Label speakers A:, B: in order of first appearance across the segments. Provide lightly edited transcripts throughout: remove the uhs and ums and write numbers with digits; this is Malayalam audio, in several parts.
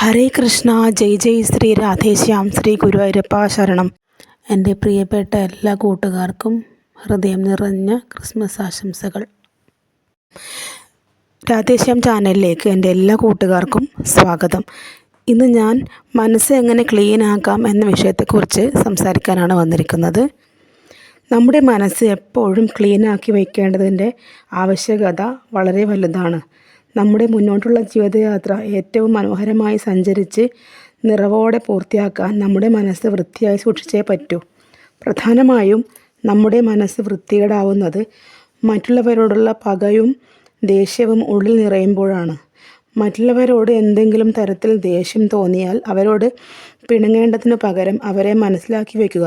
A: ഹരേ കൃഷ്ണ. ജയ് ജയ് ശ്രീ രാധേശ്യാം. ശ്രീ ഗുരുവായൂരപ്പ ശരണം. എൻ്റെ പ്രിയപ്പെട്ട എല്ലാ കൂട്ടുകാർക്കും ഹൃദയം നിറഞ്ഞ ക്രിസ്മസ് ആശംസകൾ. രാധേശ്യാം ചാനലിലേക്ക് എൻ്റെ എല്ലാ കൂട്ടുകാർക്കും സ്വാഗതം. ഇന്ന് ഞാൻ മനസ്സ് എങ്ങനെ ക്ലീൻ ആക്കാം എന്ന വിഷയത്തെക്കുറിച്ച് സംസാരിക്കാനാണ് വന്നിരിക്കുന്നത്. നമ്മുടെ മനസ്സ് എപ്പോഴും ക്ലീനാക്കി വയ്ക്കേണ്ടതിൻ്റെ ആവശ്യകത വളരെ വലുതാണ്. നമ്മുടെ മുന്നോട്ടുള്ള ജീവിതയാത്ര ഏറ്റവും മനോഹരമായി സഞ്ചരിച്ച് നിറവോടെ പൂർത്തിയാക്കാൻ നമ്മുടെ മനസ്സ് വൃത്തിയായി സൂക്ഷിച്ചേ പറ്റൂ. പ്രധാനമായും നമ്മുടെ മനസ്സ് വൃത്തികേടാവുന്നത് മറ്റുള്ളവരോടുള്ള പകയും ദേഷ്യവും ഉള്ളിൽ നിറയുമ്പോഴാണ്. മറ്റുള്ളവരോട് എന്തെങ്കിലും തരത്തിൽ ദേഷ്യം തോന്നിയാൽ അവരോട് പിണങ്ങേണ്ടതിനു പകരം അവരെ മനസ്സിലാക്കി വയ്ക്കുക.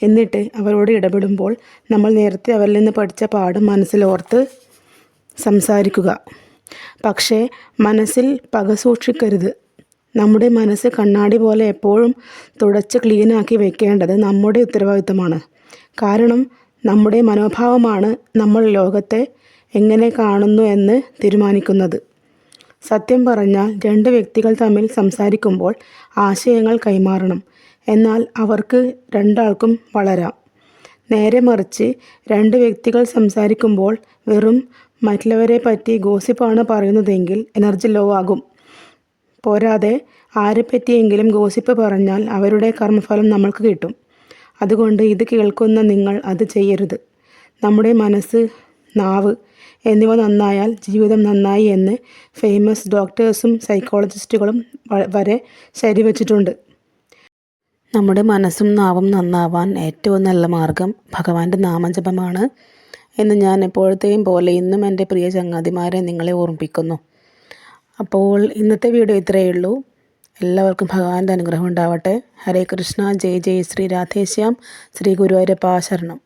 A: എന്നിട്ട് അവരോട് ഇടപെടുമ്പോൾ നമ്മൾ നേരത്തെ അവരിൽ നിന്ന് പഠിച്ച പാഠം മനസ്സിലോർത്ത് സംസാരിക്കുക. പക്ഷേ മനസ്സിൽ പക സൂക്ഷിക്കരുത്. നമ്മുടെ മനസ്സ് കണ്ണാടി പോലെ എപ്പോഴും തുടച്ച് ക്ലീനാക്കി വയ്ക്കേണ്ടത് നമ്മുടെ ഉത്തരവാദിത്തമാണ്. കാരണം നമ്മുടെ മനോഭാവമാണ് നമ്മൾ ലോകത്തെ എങ്ങനെ കാണുന്നു എന്ന് തീരുമാനിക്കുന്നത്. സത്യം പറഞ്ഞാൽ രണ്ട് വ്യക്തികൾ തമ്മിൽ സംസാരിക്കുമ്പോൾ ആശയങ്ങൾ കൈമാറണം. എന്നാൽ അവർക്ക് രണ്ടാൾക്കും വളരാം. നേരെ മറിച്ച് രണ്ട് വ്യക്തികൾ സംസാരിക്കുമ്പോൾ വെറും മറ്റുള്ളവരെ പറ്റി ഗോസിപ്പാണ് പറയുന്നതെങ്കിൽ എനർജി ലോ ആകും. പോരാതെ ആരെപ്പറ്റിയെങ്കിലും ഗോസിപ്പ് പറഞ്ഞാൽ അവരുടെ കർമ്മഫലം നമ്മൾക്ക് കിട്ടും. അതുകൊണ്ട് ഇത് കേൾക്കുന്ന നിങ്ങൾ അത് ചെയ്യരുത്. നമ്മുടെ മനസ്സ്, നാവ് എന്നിവ നന്നായാൽ ജീവിതം നന്നായി എന്ന് ഫേമസ് ഡോക്ടേഴ്സും സൈക്കോളജിസ്റ്റുകളും വരെ ശരിവച്ചിട്ടുണ്ട്. നമ്മുടെ മനസ്സും നാവും നന്നാവാൻ ഏറ്റവും നല്ല മാർഗം ഭഗവാന്റെ നാമജപമാണ് എന്ന് ഞാൻ എപ്പോഴത്തെയും പോലെ ഇന്നും എൻ്റെ പ്രിയ ചങ്ങാതിമാരെ നിങ്ങളെ ഓർമ്മിപ്പിക്കുന്നു. അപ്പോൾ ഇന്നത്തെ വീഡിയോ ഇത്രയേ ഉള്ളൂ. എല്ലാവർക്കും ഭഗവാന്റെ അനുഗ്രഹം ഉണ്ടാവട്ടെ. ഹരേ കൃഷ്ണ. ജയ് ജയ് ശ്രീ രാധേശ്യാം. ശ്രീ ഗുരുവായൂരപ്പ ശരണം.